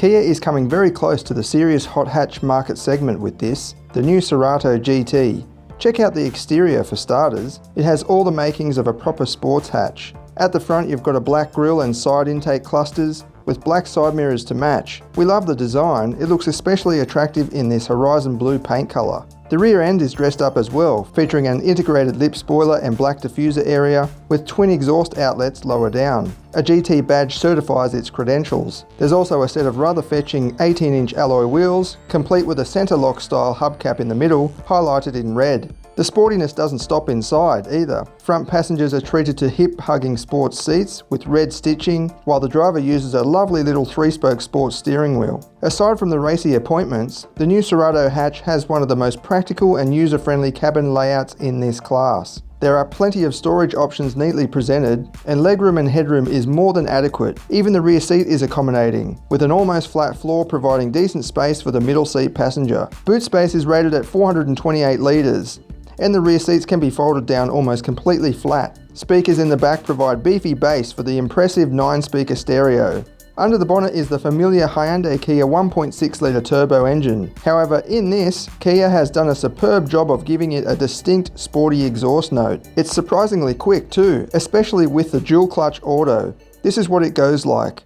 Kia is coming very close to the serious hot hatch market segment with this, the new Cerato GT. Check out the exterior for starters. It has all the makings of a proper sports hatch. At the front you've got a black grille and side intake clusters with black side mirrors to match. We love the design, it looks especially attractive in this horizon blue paint colour. The rear end is dressed up as well, featuring an integrated lip spoiler and black diffuser area with twin exhaust outlets lower down. A GT badge certifies its credentials. There's also a set of rather fetching 18-inch alloy wheels, complete with a centre lock style hubcap in the middle, highlighted in red. The sportiness doesn't stop inside either. Front passengers are treated to hip-hugging sports seats with red stitching, while the driver uses a lovely little 3-spoke sports steering wheel. Aside from the racy appointments, the new Cerato hatch has one of the most practical and user-friendly cabin layouts in this class. There are plenty of storage options neatly presented, and legroom and headroom is more than adequate. Even the rear seat is accommodating, with an almost flat floor providing decent space for the middle seat passenger. Boot space is rated at 428 litres, and the rear seats can be folded down almost completely flat. Speakers in the back provide beefy bass for the impressive 9-speaker stereo. Under the bonnet is the familiar Hyundai Kia 1.6 litre turbo engine. However, in this, Kia has done a superb job of giving it a distinct sporty exhaust note. It's surprisingly quick too, especially with the dual clutch auto. This is what it goes like.